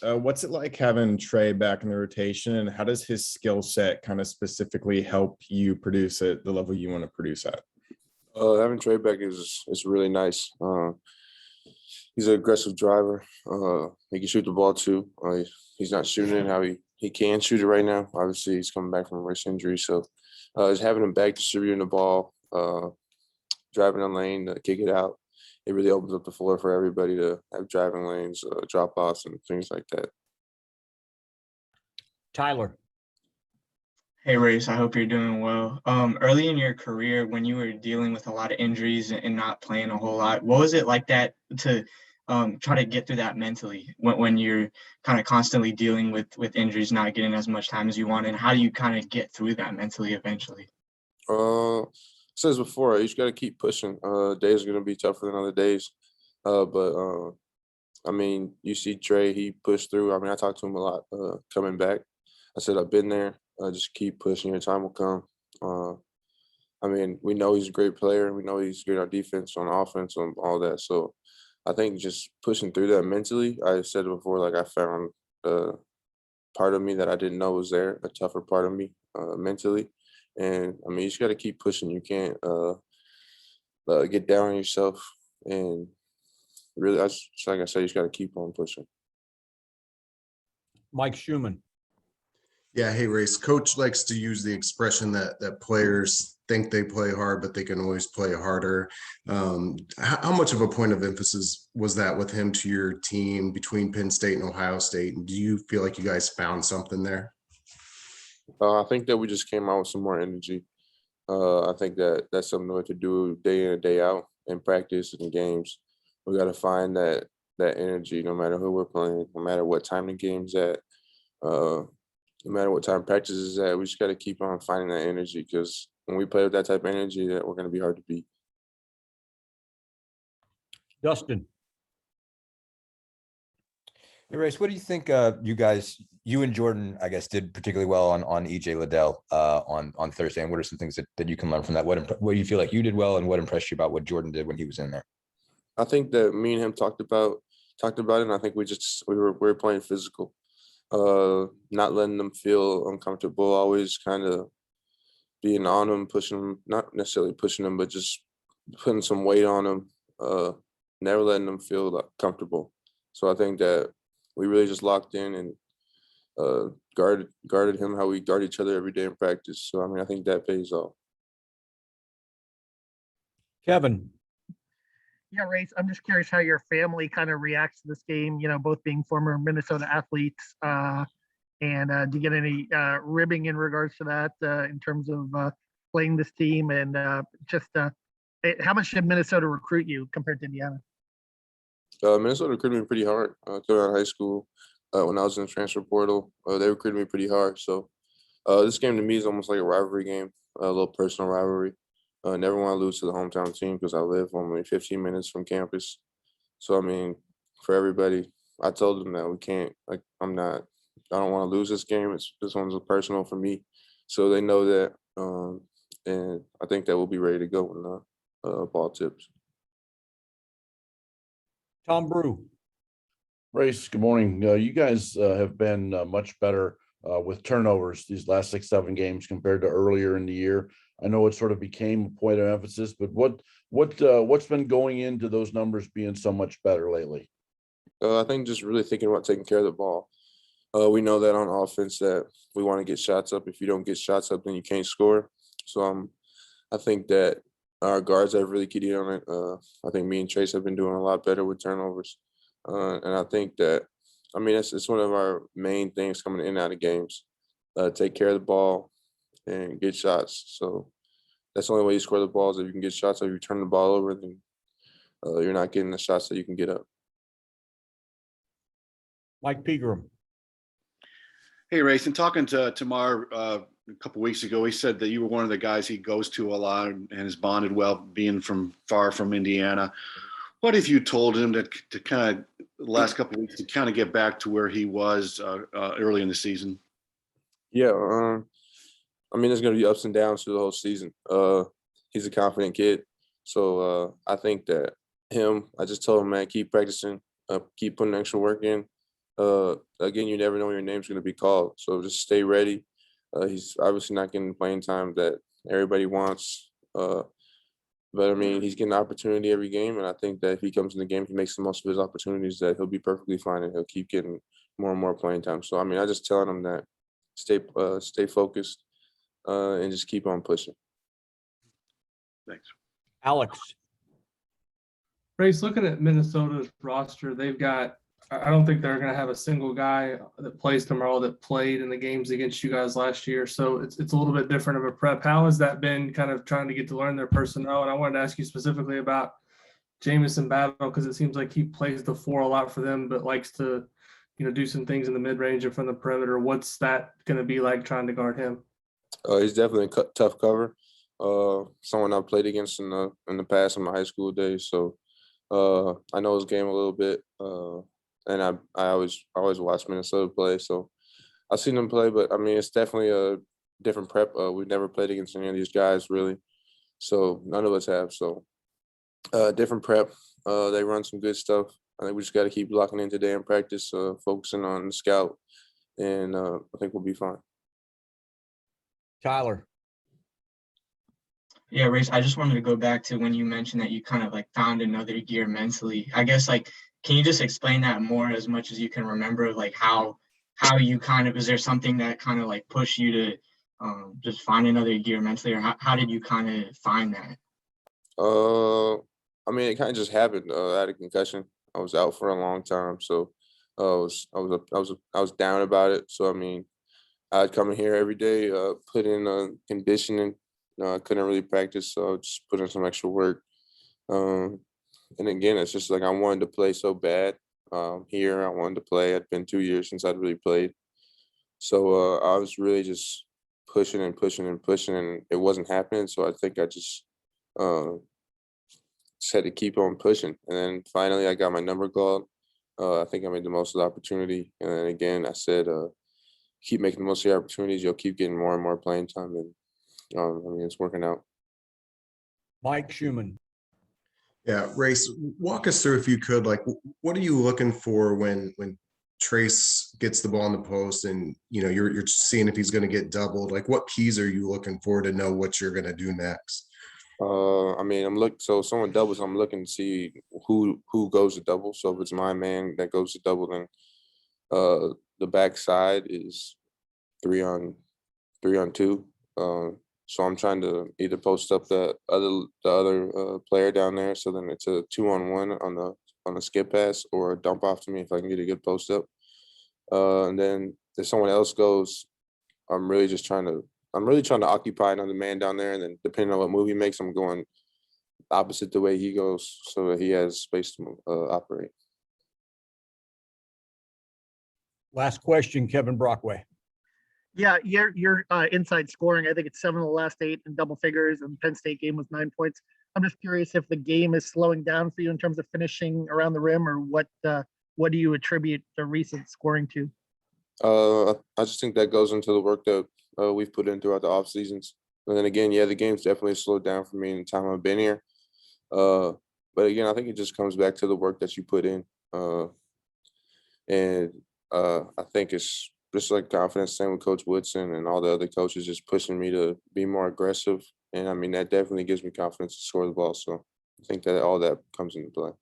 what's it like having Trey back in the rotation, and how does his skill set kind of specifically help you produce at the level you want to produce at? Having Trey back is really nice. He's an aggressive driver. He can shoot the ball too. He's not shooting it how he can shoot it right now. Obviously, he's coming back from a wrist injury, so just having him back distributing the ball, driving the lane to kick it out, it really opens up the floor for everybody to have driving lanes, drop offs, and things like that. Tyler. Hey, Race, I hope you're doing well. Early in your career, when you were dealing with a lot of injuries and not playing a whole lot, what was it like that to try to get through that mentally when you're kind of constantly dealing with injuries, not getting as much time as you want, and how do you kind of get through that mentally eventually? Says before, you just got to keep pushing. Days are going to be tougher than other days. But I mean, you see Trey, he pushed through. I mean, I talked to him a lot coming back. I said, I've been there. Just keep pushing. Your time will come. I mean, we know he's a great player, and we know he's great on defense, on offense, on all that. So I think just pushing through that mentally, I said it before, like I found a part of me that I didn't know was there, a tougher part of me mentally. And I mean, you just got to keep pushing. You can't get down on yourself. And really, that's like I said, you just got to keep on pushing. Mike Schumann. Yeah, hey, Race. Coach likes to use the expression that players think they play hard, but they can always play harder. How much of a point of emphasis was that with him to your team between Penn State and Ohio State? And do you feel like you guys found something there? I think that we just came out with some more energy. I think that's something we have to do day in and day out in practice and games. We got to find that energy no matter who we're playing, no matter what time the game's at. No matter what time practice is at, we just got to keep on finding that energy, because when we play with that type of energy, that we're going to be hard to beat. Dustin. Hey, Race, what do you think you and Jordan, I guess, did particularly well on E.J. Liddell on Thursday? And what are some things that you can learn from that? What do you feel like you did well, and what impressed you about what Jordan did when he was in there? I think that me and him talked about it, and I think we were playing physical. Not letting them feel uncomfortable, always kind of being on them, pushing them, not necessarily pushing them, but just putting some weight on them, never letting them feel comfortable. So I think that we really just locked in and guarded him how we guard each other every day in practice. So, I mean, I think that pays off. Kevin. Yeah, Race, I'm just curious how your family kind of reacts to this game, both being former Minnesota athletes. And do you get any ribbing in regards to that in terms of playing this team? And how much did Minnesota recruit you compared to Indiana? Minnesota recruited me pretty hard. Coming out of high school, when I was in the transfer portal, they recruited me pretty hard. So this game to me is almost like a rivalry game, a little personal rivalry. Never want to lose to the hometown team because I live only 15 minutes from campus. So, I mean, for everybody, I told them that we can't, I don't want to lose this game. This one's personal for me. So they know that. And I think that we'll be ready to go when the ball tips. Tom Brew. Race, good morning. You guys have been much better with turnovers these last 6-7 games compared to earlier in the year. I know it sort of became a point of emphasis, but what's been going into those numbers being so much better lately? I think just really thinking about taking care of the ball. We know that on offense that we want to get shots up. If you don't get shots up, then you can't score. So I think that our guards have really keyed in on it. I think me and Chase have been doing a lot better with turnovers. And I think that, I mean, it's one of our main things coming in and out of games. Take care of the ball and get shots. So that's the only way you score the balls. If you can get shots, if you turn the ball over, then you're not getting the shots that you can get up. Mike Pegram. Hey, Race, and talking to Tamar a couple weeks ago, he said that you were one of the guys he goes to a lot and has bonded well, being far from Indiana. What if you told him to kind of the last couple of weeks to kind of get back to where he was early in the season? Yeah, I mean, there's going to be ups and downs through the whole season. He's a confident kid. So I think that I just told him, man, keep practicing, keep putting extra work in. again, you never know when your name's going to be called. So just stay ready. He's obviously not getting playing time that everybody wants. But I mean, he's getting an opportunity every game. And I think that if he comes in the game, he makes the most of his opportunities, that he'll be perfectly fine and he'll keep getting more and more playing time. So, I mean, I just telling him that stay focused and just keep on pushing. Thanks. Alex, Race, looking at Minnesota's roster, they've got, I don't think they're going to have a single guy that plays tomorrow that played in the games against you guys last year. So it's a little bit different of a prep. How has that been, kind of trying to get to learn their personnel? And I wanted to ask you specifically about Jamison Battle, because it seems like he plays the 4 a lot for them, but likes to, do some things in the mid-range and from the perimeter. What's that going to be like trying to guard him? He's definitely a tough cover. Someone I've played against in the past in my high school days. So I know his game a little bit. And I always watch Minnesota play. So I've seen them play, but I mean, it's definitely a different prep. We've never played against any of these guys really. So none of us have. So different prep. They run some good stuff. I think we just got to keep locking in today in practice, focusing on the scout, and I think we'll be fine. Tyler. Yeah, Race, I just wanted to go back to when you mentioned that you kind of like found another gear mentally. I guess can you just explain that more as much as you can remember? Like how you kind of, is there something that kind of like pushed you to just find another gear mentally, or how did you kind of find that? I mean, it kind of just happened. I had a concussion. I was out for a long time, so I was down about it. So I mean, I'd come in here every day, put in conditioning. I couldn't really practice, so I just put in some extra work. And again, it's just like I wanted to play so bad. Here, I wanted to play. It'd been 2 years since I'd really played, so I was really just pushing and pushing and pushing, and it wasn't happening. So I think I just had to keep on pushing, and then finally I got my number called. I think I made the most of the opportunity, and then again I said, keep making the most of your opportunities. You'll keep getting more and more playing time, and I mean, it's working out. Mike Schumann. Yeah, Race, walk us through, if you could, like, what are you looking for when Trace gets the ball in the post and, you're seeing if he's going to get doubled? Like, what keys are you looking for to know what you're going to do next? I mean, so if someone doubles, I'm looking to see who goes to double. So if it's my man that goes to double, then the backside is 3-on-2. So I'm trying to either post up the other player down there, so then it's a 2-on-1 on the skip pass, or a dump off to me if I can get a good post up. And then if someone else goes, I'm really trying to occupy another man down there, and then depending on what move he makes, I'm going opposite the way he goes, so that he has space to operate. Last question, Kevin Brockway. Yeah, your inside scoring, I think it's 7 of the last 8 in double figures, and Penn State game was 9 points. I'm just curious if the game is slowing down for you in terms of finishing around the rim, or what do you attribute the recent scoring to? I just think that goes into the work that we've put in throughout the off seasons. And then again, yeah, the game's definitely slowed down for me in the time I've been here. But again, I think it just comes back to the work that you put in. And I think it's just like confidence, same with Coach Woodson and all the other coaches, just pushing me to be more aggressive. And I mean, that definitely gives me confidence to score the ball. So I think that all that comes into play.